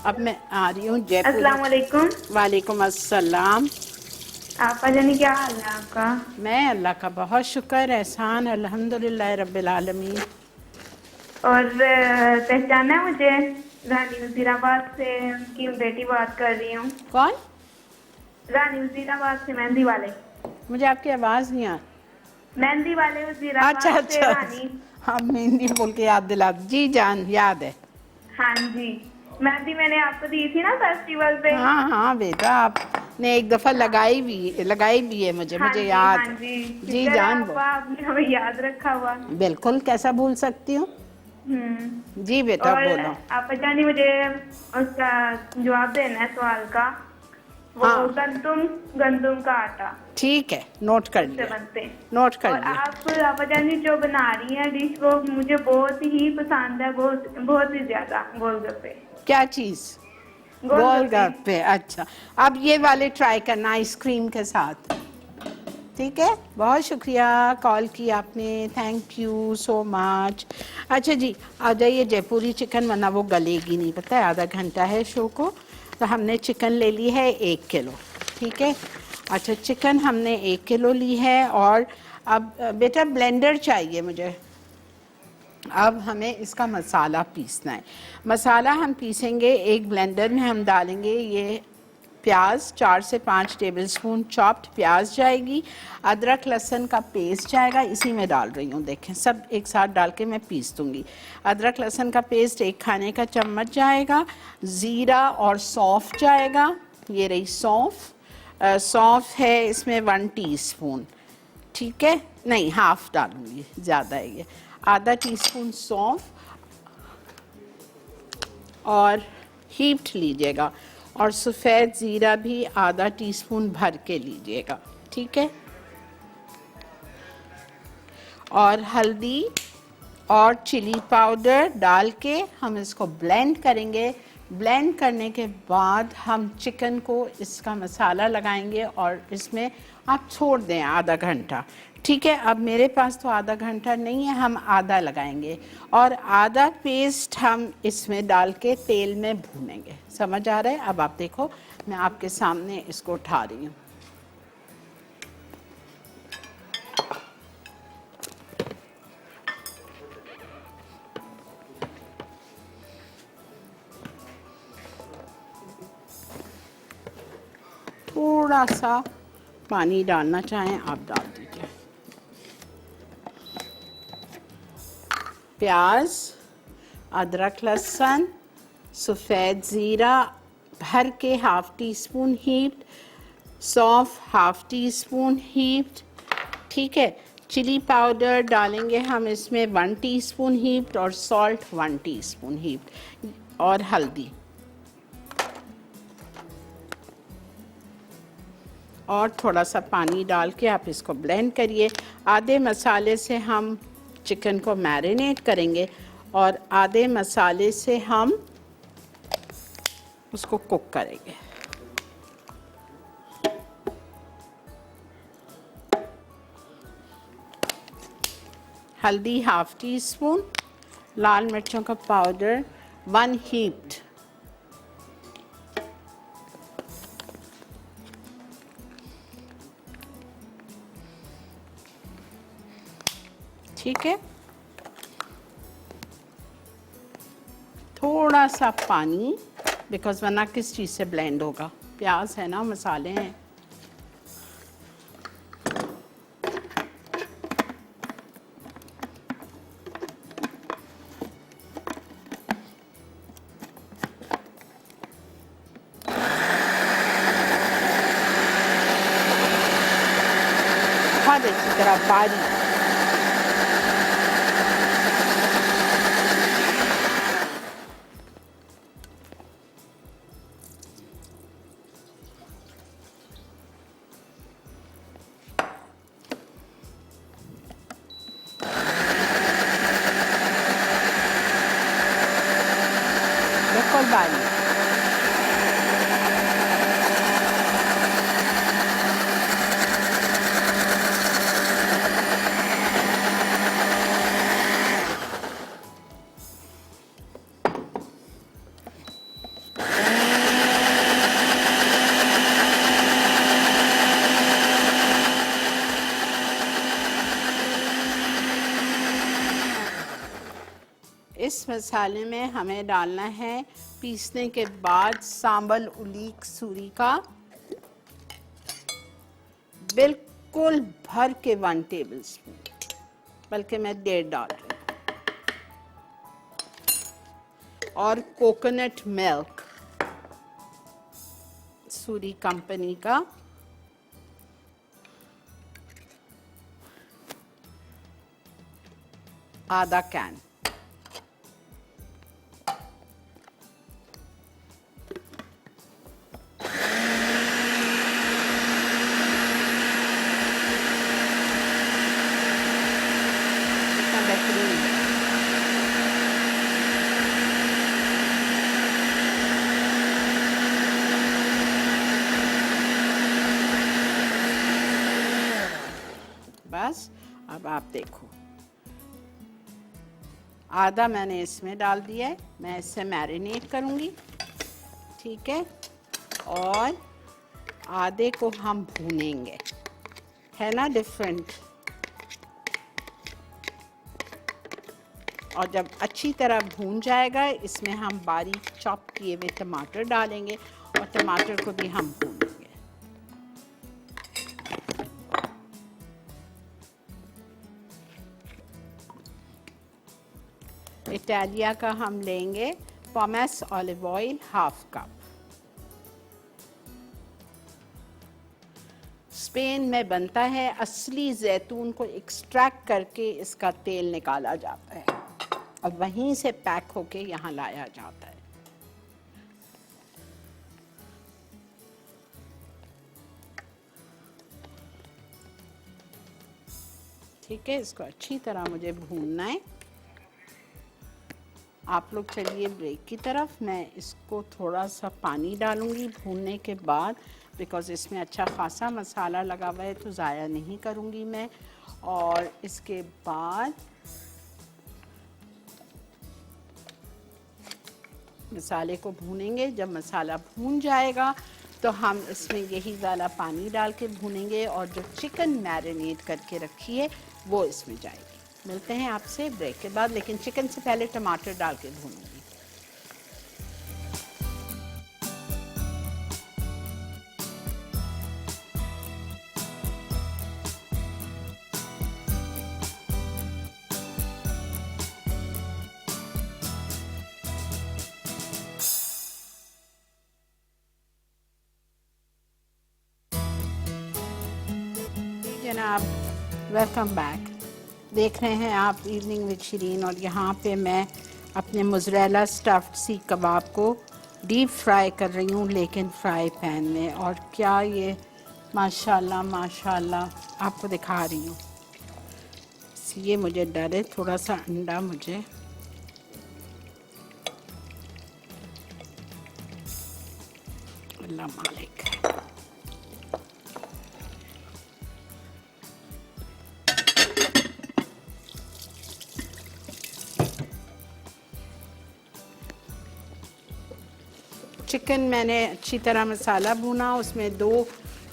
अब मैं आ रही हूँ जयपुर। अस्सलाम वालेकुम। वालेकुम अस्सलाम। आपा जानी क्या हाल है आपका? मैं अल्लाह का बहुत शुक्र एहसान, अल्हम्दुलिल्लाह रब्बिल आलमीन। और पहचाना है मुझे? रानी वजीराबाद से उनकी बेटी बात कर रही हूँ। कौन? रानी वजीराबाद से, मेहंदी वाले। मुझे आपकी आवाज़ नहीं आ। मेहंदी वाले वजीराबाद अच्छा से अच्छा, रानी। हाँ मेहंदी बोल के याद दिला। जी जान, याद है। हाँ जी, मेहंदी मैंने आपको दी थी ना फेस्टिवल पे। हाँ हाँ बेटा, आपने एक दफ़ा लगाई भी है मुझे। हाँ मुझे जी, याद। हाँ जी, जी शुक्र है जान आपा, बोल। आपने हमें याद रखा हुआ। बिल्कुल, कैसा भूल सकती हूँ। जी बेटा और बोलो। आपा जानी मुझे उसका जवाब देना है सवाल का। वो हाँ। गंदुम का आटा ठीक है, नोट कर से लिया। बनते हैं। नोट कर और लिया। आप जानी जो बना रही हैं डिश, वो मुझे बहुत ही पसंद है, बहुत बहुत ही ज्यादा। गोलगप्पे। क्या चीज़? गोलगप्पे। अच्छा, अब ये वाले ट्राई करना आइसक्रीम के साथ। ठीक है, बहुत शुक्रिया कॉल की आपने, थैंक यू सो मच। अच्छा जी, आ जाइए। जयपुरी चिकन, वरना वो गलेगी नहीं, पता है आधा घंटा है शो को। तो हमने चिकन ले ली है 1 किलो। ठीक है, अच्छा चिकन हमने 1 किलो ली है। और अब बेटा ब्लेंडर चाहिए मुझे। अब हमें इसका मसाला पीसना है। मसाला हम पीसेंगे, एक ब्लेंडर में हम डालेंगे ये प्याज, 4 से 5 टेबलस्पून चॉप्ड प्याज जाएगी। अदरक लहसुन का पेस्ट जाएगा, इसी में डाल रही हूँ, देखें सब एक साथ डाल के मैं पीस दूँगी। अदरक लहसुन का पेस्ट 1 खाने का चम्मच जाएगा। ज़ीरा और सौंफ जाएगा, ये रही सौंफ। सौंफ है इसमें 1 टीस्पून। ठीक है, नहीं हाफ डालूँगी, ज़्यादा है ये। आधा टीस्पून सौंफ और हीप्ड लीजिएगा। और सफ़ेद ज़ीरा भी आधा टीस्पून भर के लीजिएगा। ठीक है, और हल्दी और चिली पाउडर डाल के हम इसको ब्लेंड करेंगे। ब्लेंड करने के बाद हम चिकन को इसका मसाला लगाएंगे और इसमें आप छोड़ दें आधा घंटा। ठीक है, अब मेरे पास तो आधा घंटा नहीं है, हम आधा लगाएंगे और आधा पेस्ट हम इसमें डाल के तेल में भूनेंगे। समझ आ रहा है? अब आप देखो, मैं आपके सामने इसको उठा रही हूँ। थोड़ा सा पानी डालना चाहें आप डाल दीजिए। प्याज, अदरक लहसुन, सफ़ेद ज़ीरा भर के हाफ़ टी स्पून हीप्ड, सौंफ हाफ़ टी स्पून हीप्ड। ठीक है, चिली पाउडर डालेंगे हम इसमें 1 टीस्पून हीप्ड और सॉल्ट 1 टीस्पून हीप्ड और हल्दी। और थोड़ा सा पानी डाल के आप इसको ब्लेंड करिए। आधे मसाले से हम चिकन को मैरिनेट करेंगे और आधे मसाले से हम उसको कुक करेंगे। हल्दी हाफ टी स्पून, लाल मिर्चों का पाउडर 1 हीप्ड, ठीक है। थोड़ा सा पानी, बिकॉज वरना किस चीज़ से ब्लेंड होगा, प्याज है ना, मसाले हैं। बहुत अच्छी तरह बारीक। बिल्कुल बारीक। इस मसाले में हमें डालना है पीसने के बाद सांबल उलीक सूरी का बिल्कुल भर के 1 टेबलस्पून, बल्कि मैं 1.5 डाल रही हूँ, और कोकोनट मिल्क सूरी कंपनी का आधा कैन। बस अब आप देखो, आधा मैंने इसमें डाल दिया है, मैं इससे मैरिनेट करूँगी, ठीक है, और आधे को हम भूनेंगे, है ना डिफरेंट। और जब अच्छी तरह भून जाएगा, इसमें हम बारीक चॉप किए हुए टमाटर डालेंगे और टमाटर को भी हम भूनेंगे। इटालिया का हम लेंगे pomace olive oil half cup. Spain में बनता है, असली जैतून को एक्सट्रैक्ट करके इसका तेल निकाला जाता है और वहीं से पैक होके यहाँ लाया जाता है। ठीक है, इसको अच्छी तरह मुझे भूनना है। आप लोग चलिए ब्रेक की तरफ। मैं इसको थोड़ा सा पानी डालूंगी भूनने के बाद, बिकॉज़ इसमें अच्छा खासा मसाला लगा हुआ है, तो ज़ाया नहीं करूंगी मैं। और इसके बाद मसाले को भूनेंगे। जब मसाला भून जाएगा तो हम इसमें यही वाला पानी डाल के भूनेंगे और जो चिकन मैरिनेट करके रखी है वो इसमें जाएगी। मिलते हैं आपसे ब्रेक के बाद, लेकिन चिकन से पहले टमाटर डाल के भूनूंगी। जनाब, वेलकम बैक। देख रहे हैं आप इवनिंग विद शिरीन, और यहाँ पे मैं अपने मोज़रेला स्टफ्ड सीख कबाब को डीप फ्राई कर रही हूँ, लेकिन फ्राई पैन में। और क्या ये माशाल्लाह माशाल्लाह, आपको दिखा रही हूँ। ये मुझे डर है, थोड़ा सा अंडा मुझे, अल्लाह मालिक। चिकन मैंने अच्छी तरह मसाला भूना, उसमें 2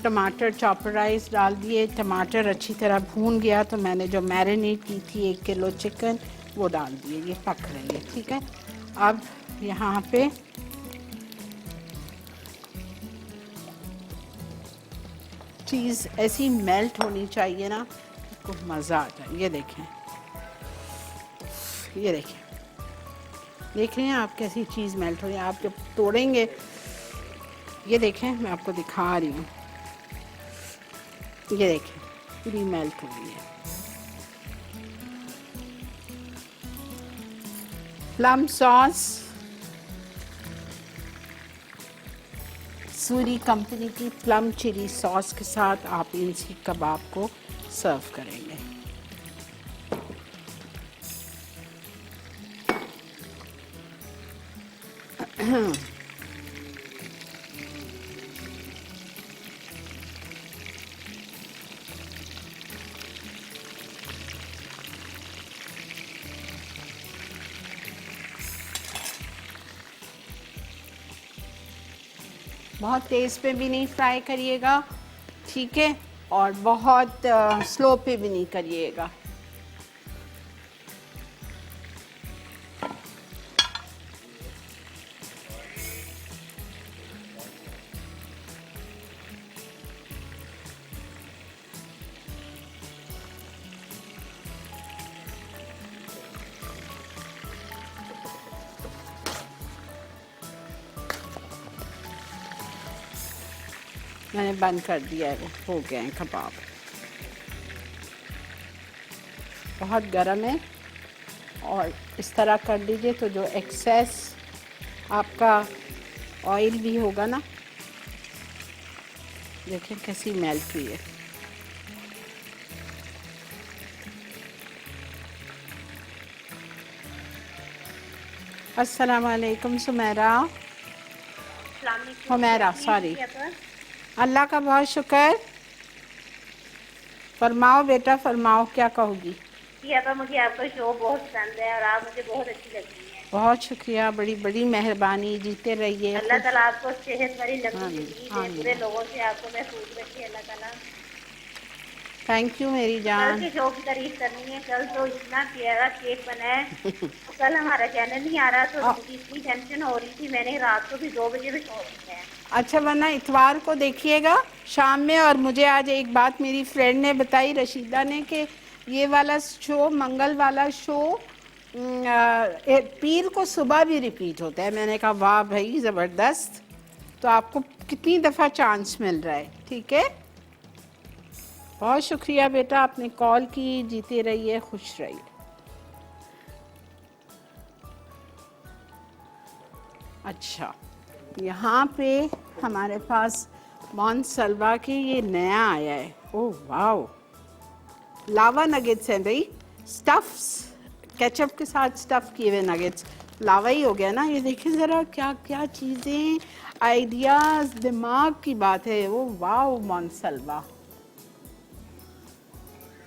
टमाटर चॉपराइज डाल दिए। टमाटर अच्छी तरह भून गया तो मैंने जो मैरिनेट की थी 1 किलो चिकन वो डाल दिए। ये पक रही है, ठीक है। अब यहाँ पे चीज़ ऐसी मेल्ट होनी चाहिए ना, तो मज़ा आ जाए। ये देखें, ये देखें, देख रहे हैं आप कैसी चीज़ मेल्ट हो रही है। आप जब तोड़ेंगे, ये देखें, मैं आपको दिखा रही हूँ, ये देखें पूरी मेल्ट हो रही है। प्लम सॉस, सूरी कंपनी की प्लम चिली सॉस के साथ आप इन सीख कबाब को सर्व करेंगे। बहुत तेज़ पे भी नहीं फ्राई करिएगा, ठीक है, और बहुत स्लो पे भी नहीं करिएगा। मैंने बंद कर दिया है, वो हो गए हैं कबाब। बहुत गर्म है, और इस तरह कर लीजिए तो जो एक्सेस आपका ऑयल भी होगा ना, देखिए कैसी मेल्ट हुई है। अस्सलाम वालेकुम सुमेरा, हुमैरा, सॉरी। अल्लाह का बहुत शुक्र। फरमाओ बेटा, फरमाओ, क्या कहोगी? तो मुझे आपका शो बहुत पसंद है और आप मुझे बहुत अच्छी लगती हैं। बहुत शुक्रिया, बड़ी बड़ी मेहरबानी, जीते रहिए। अल्लाह ताला आपको सेहत भरी लंबी जिंदगी दे, बुरे लोगों से आपको महफूज रखे अल्लाह ताला। थैंक यू मेरी जान। कल के शो की तारीफ करनी है, कल तो इतना प्यारा केक बना है। तो कल हमारा चैनल नहीं आ रहा, तो मुझे इतनी टेंशन हो रही थी, मैंने रात को भी 2 बजे भी शो किया है। अच्छा, वरना इतवार को देखिएगा शाम में। और मुझे आज एक बात मेरी फ्रेंड ने बताई, रशीदा ने, कि ये वाला शो, मंगल वाला शो, पीर को सुबह भी रिपीट होता है। मैंने कहा वाह भाई, ज़बरदस्त। तो आपको कितनी दफ़ा चांस मिल रहा है, ठीक है। बहुत शुक्रिया बेटा, आपने कॉल की। जीते रहिए, खुश रहिए। अच्छा, यहाँ पे हमारे पास मोनसलवा के ये नया आया है। ओह वाओ, लावा नगेट्स हैं भाई, स्टफ्स, केचप के साथ स्टफ किए हुए नगेट्स। लावा ही हो गया ना। ये देखिए ज़रा क्या क्या चीज़ें, आइडियाज़, दिमाग की बात है। वो वाओ, मोनसलवा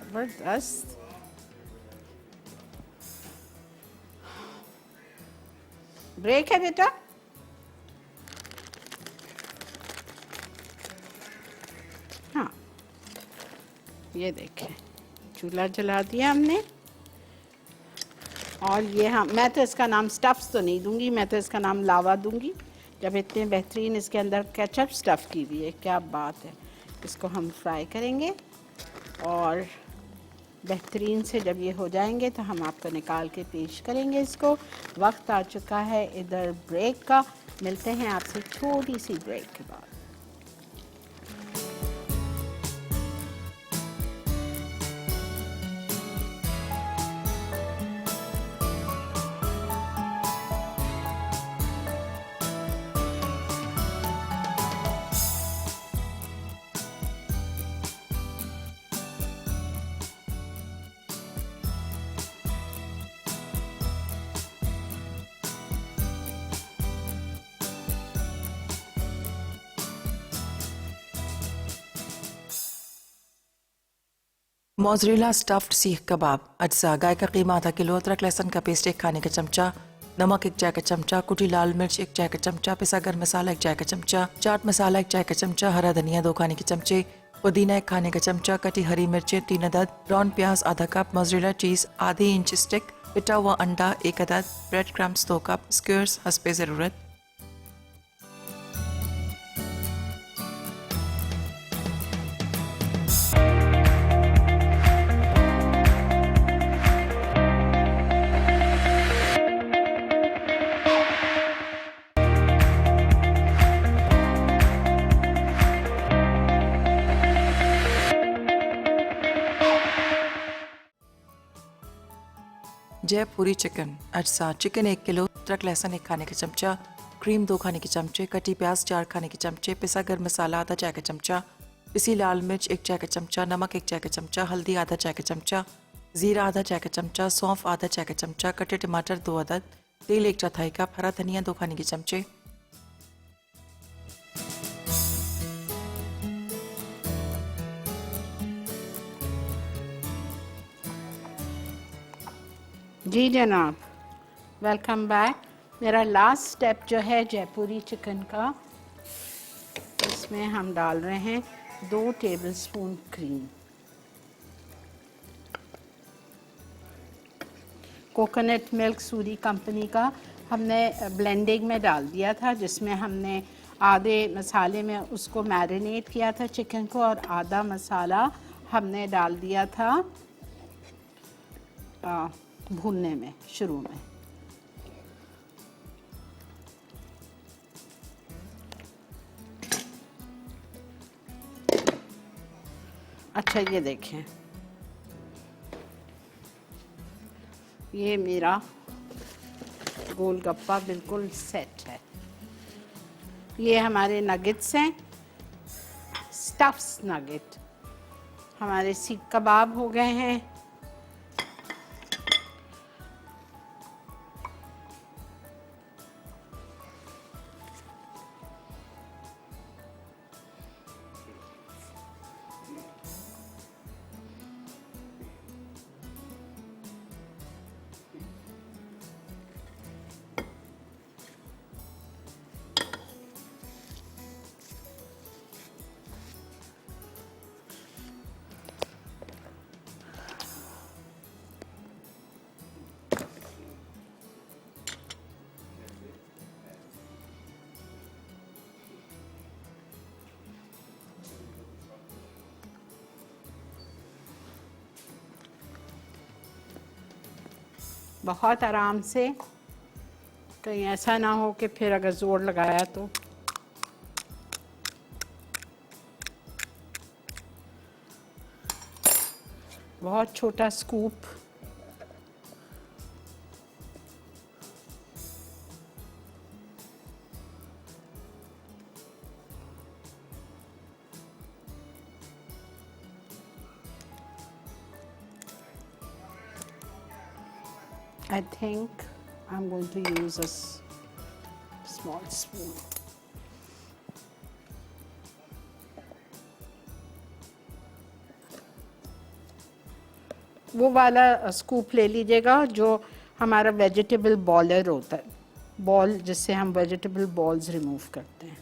ज़बरदस्त। ब्रेक है बेटा। हाँ, ये देखें, चूल्हा जला दिया हमने। और ये मैं तो इसका नाम स्टफ्स तो नहीं दूंगी, मैं तो इसका नाम लावा दूंगी। जब इतने बेहतरीन इसके अंदर केचप स्टफ़ की हुई है, क्या बात है। इसको हम फ्राई करेंगे और बेहतरीन से जब ये हो जाएंगे तो हम आपको निकाल के पेश करेंगे इसको। वक्त आ चुका है इधर ब्रेक का। मिलते हैं आपसे छोटी सी ब्रेक के बाद। मोज़रेला स्टफ्ड सीख कबाब अज्जा गाय का कीमा आधा किलो, अदरक लहसुन का पेस्ट 1 खाने का चमचा, नमक 1 चाय का चमचा, कुटी लाल मिर्च 1 चाय का चमचा, पिसा गर्म मसाला 1 चाय का चमचा, चाट मसाला 1 चाय का चमचा, हरा धनिया 2 खाने के चमचे, पुदीना 1 खाने का चमचा, कटी हरी मिर्चें 3 अदद, ब्राउन प्याज आधा कप, मोज़रेला चीज़ आधी इंच स्टिक, पिटा हुआ अंडा 1 अदद, ब्रेड क्रम्स 2 कप, स्क्वेयर्स हस्बे ज़रूरत। जयपुरी चिकन अज्जा चिकन 1 किलो, अदरक लहसुन 1 खाने का चमचा, क्रीम 2 खाने के चमचे, कटी प्याज 4 खाने के चमचे, पिसा गर्म मसाला आधा चाय का चमचा, पिसी लाल मिर्च 1 चाय का चमचा, नमक 1 चाय का चमचा, हल्दी आधा चाय का चमचा, जीरा आधा चाय का चमचा, सौंफ आधा चाय का चमचा, कटे टमाटर 2 अदद, तेल 1/4 कप, हरा धनिया 2 खाने के चमचे। जी जनाब, वेलकम बैक। मेरा लास्ट स्टेप जो है जयपुरी चिकन का, इसमें हम डाल रहे हैं 2 tablespoon cream, coconut milk Suri company का हमने ब्लेंडिंग में डाल दिया था, जिसमें हमने आधे मसाले में उसको मैरिनेट किया था चिकन को, और आधा मसाला हमने डाल दिया था भूनने में शुरू में। अच्छा, ये देखें, ये मेरा गोलगप्पा बिल्कुल सेट है। ये हमारे नगेट्स हैं, स्टफ्स नगेट। हमारे सीख कबाब हो गए हैं। बहुत आराम से, कहीं ऐसा ना हो कि फिर अगर ज़ोर लगाया तो। बहुत छोटा scoop, I think I'm going to use a small spoon. वो वाला स्कूप ले लीजिएगा जो हमारा वेजिटेबल बॉलर होता है, बॉल जिससे हम वेजिटेबल बॉल्स रिमूव करते हैं।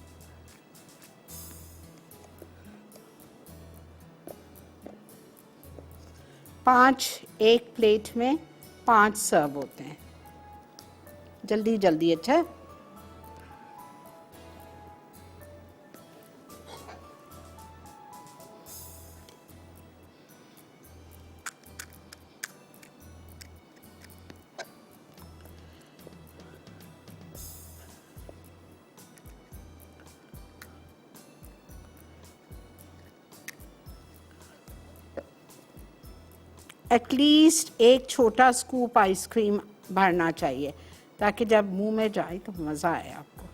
एक प्लेट में 5 सर्व होते हैं। जल्दी जल्दी, अच्छा। एटलीस्ट एक छोटा स्कूप आइसक्रीम भरना चाहिए, ताकि जब मुंह में जाए तो मज़ा आए आपको।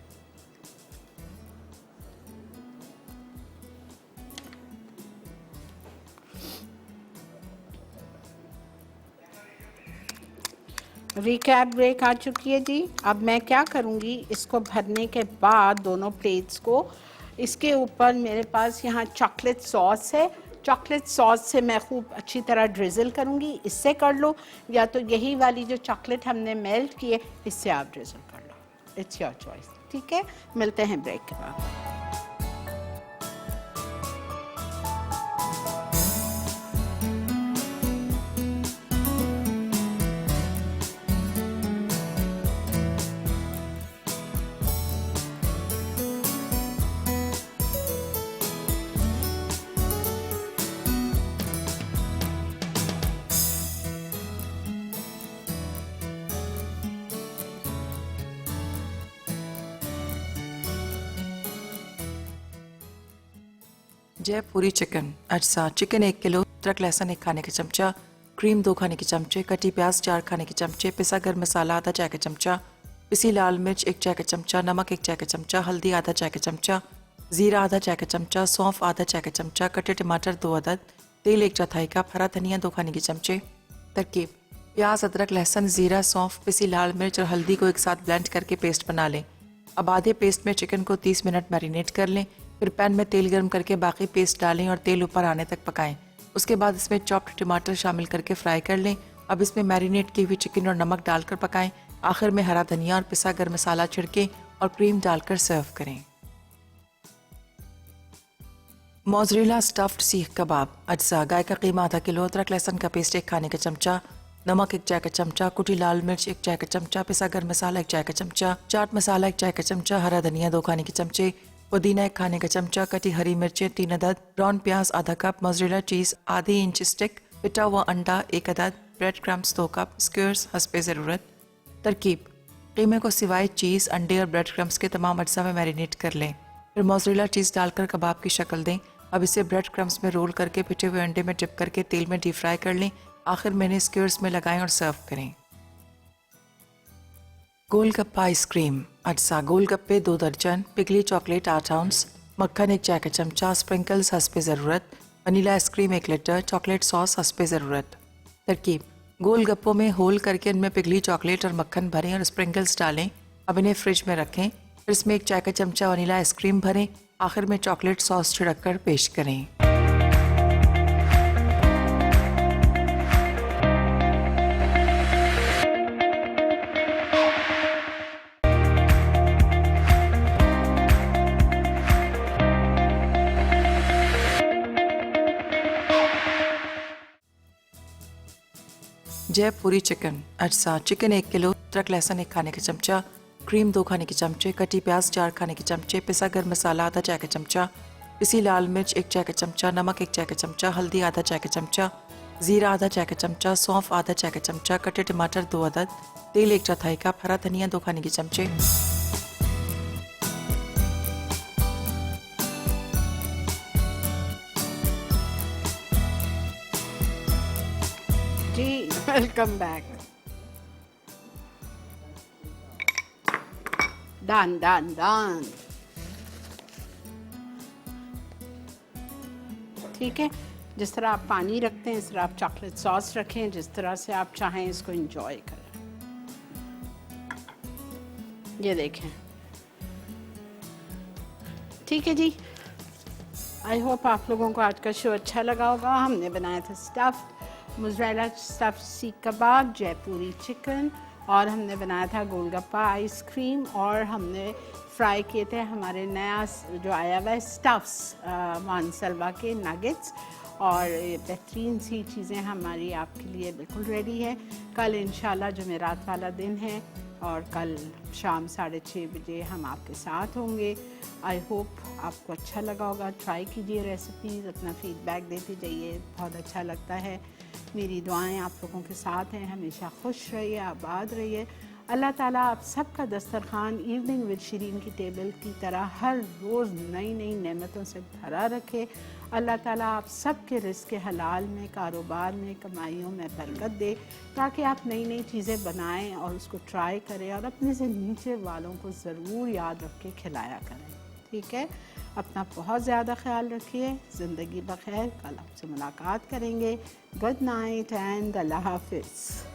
रिकैप ब्रेक आ चुकी है जी। अब मैं क्या करूँगी, इसको भरने के बाद दोनों प्लेट्स को, इसके ऊपर मेरे पास यहाँ चॉकलेट सॉस है, चॉकलेट सॉस से मैं खूब अच्छी तरह ड्रिज़ल करूँगी, इससे कर लो, या तो यही वाली जो चॉकलेट हमने मेल्ट की है इससे आप ड्रिज़ल कर लो, इट्स योर चॉइस। ठीक है, मिलते हैं ब्रेक के बाद। जयपुरी चिकन अज्जा। चिकन 1 किलो, अदरक लहसुन 1 खाने का चमचा, क्रीम 2 खाने के चमचे, कटी प्याज 4 खाने के चमचे, पिसा गर्म मसाला आधा चाय का चमचा, पिसी लाल मिर्च 1 चाय का चमचा, नमक 1 चाय का चमचा, हल्दी आधा चाय का चमचा, जीरा आधा चाय का चमचा, सौंफ आधा चाय का चमचा, कटे टमाटर 2 अदद, तेल 1/4 कप, हरा धनिया 2 खाने के चमचे। तरकीब: प्याज, अदरक, लहसुन, जीरा, सौंफ, पिसी लाल मिर्च और हल्दी को एक साथ ब्लेंड करके पेस्ट बना लें। अब आधे पेस्ट में चिकन को 30 मिनट मैरिनेट कर लें। फिर पैन में तेल गर्म करके बाकी पेस्ट डालें और तेल ऊपर आने तक पकाएं। उसके बाद इसमें चॉप्ड टमाटर शामिल करके फ्राई कर लें। अब इसमें मैरिनेट की हुई चिकन और नमक डालकर पकाएं। आखिर में हरा धनिया और पिसा गर्म मसाला छिड़कें और क्रीम डालकर सर्व करें। मोज़रेला स्टफ्ड सीख कबाब अज्जा। गाय का कीमा आधा किलो, अदरक लहसुन का पेस्ट 1 खाने का चमचा, नमक 1 चाय का चमचा, कुटी लाल मिर्च 1 चाय का चमचा, पिसा गर्म मसाला 1 चाय का चमचा, चाट मसाला 1 चाय का चमचा, हरा धनिया 2 खाने के चमचे, पुदीना 1 खाने का चमचा, कटी हरी मिर्चें 3 अदद, ब्राउन प्याज आधा कप, मोज़रेला चीज़ आधी इंच स्टिक, पिटा हुआ अंडा 1 अदद, ब्रेड क्रम्स 2 कप, स्क्वेयर्स हस्बे ज़रूरत। तरकीब: कीमे को सिवाय चीज़, अंडे और ब्रेड क्रम्स के तमाम अज्जा में मैरिनेट कर लें। फिर मोज़रेला चीज़ डालकर कबाब की शक्ल दें। अब इसे ब्रेड क्रम्स में रोल करके पिटे हुए अंडे में डिप करके तेल में डीप फ्राई कर लें। आखिर में इन्हें स्क्वेयर्स में लगाएं और सर्व करें। गोलगप्पा आइसक्रीम अज्जा। गोलगप्पे 2 दर्जन, पिघली चॉकलेट 8 आउंस, मक्खन 1 चाय का चमचा, स्प्रिंकल्स हस्बे ज़रूरत, vanilla ice cream 1 litre, chocolate sauce हस्बे ज़रूरत। तरकीब: गोलगप्पों में होल करके उनमें पिघली चॉकलेट और मक्खन भरें और स्प्रिंकल्स डालें। अब इन्हें फ्रिज में रखें। फिर इसमें 1 चाय का चमचा वनीला आइसक्रीम भरें। आखिर में चॉकलेट सॉस छिड़क कर पेश करें। जयपुरी चिकन अज्जा। चिकन 1 किलो, अदरक लहसुन 1 खाने का चमचा, क्रीम 2 खाने के चमचे, कटी प्याज 4 खाने के चमचे, पिसा गर्म मसाला आधा चाय का चमचा, पिसी लाल मिर्च 1 चाय का चमचा, नमक 1 चाय का चमचा, हल्दी आधा चाय का चमचा, जीरा आधा चाय का चमचा, सौंफ आधा चाय का चमचा, कटे टमाटर 2 अदद, तेल 1/4 कप, हरा धनिया 2 खाने के चमचे। जी welcome back. Done done done. ठीक है, जिस तरह आप पानी रखते हैं इस तरह आप चॉकलेट सॉस रखें, जिस तरह से आप चाहें इसको एंजॉय करें। ये देखें। ठीक है जी, आई होप आप लोगों को आज का शो अच्छा लगा होगा। हमने बनाया था स्टफ्ड मोज़रेला स्टफ्ड सीख कबाब, जयपुरी चिकन, और हमने बनाया था गोलगप्पा आइसक्रीम, और हमने फ्राई किए थे हमारे नया जो आया हुआ है स्टफ्स मानसलवा के नगेट्स। और बेहतरीन सी चीज़ें हमारी आपके लिए बिल्कुल रेडी है। कल इंशाल्लाह जुमेरात वाला दिन है और कल शाम 6:30 बजे हम आपके साथ होंगे। आई होप आपको अच्छा लगा होगा। ट्राई कीजिए रेसिपीज़, अपना फीडबैक देते जाइए, बहुत अच्छा लगता है। मेरी दुआएं आप लोगों के साथ हैं। हमेशा खुश रहिए, आबाद रहिए। अल्लाह ताला आप सबका दस्तरखान इवनिंग विद शिरीन की टेबल की तरह हर रोज़ नई नई नेमतों से भरा रखे। अल्लाह ताला आप सब के रिज़्क़ के हलाल में, कारोबार में, कमाइयों में बरकत दे, ताकि आप नई नई चीज़ें बनाएं और उसको ट्राई करें और अपने से नीचे वालों को ज़रूर याद रख के खिलाया करें। ठीक है, अपना बहुत ज़्यादा ख्याल रखिए। ज़िंदगी बखैर। कल आपसे मुलाकात करेंगे। गुड नाइट एंड अल्लाह हाफिज़।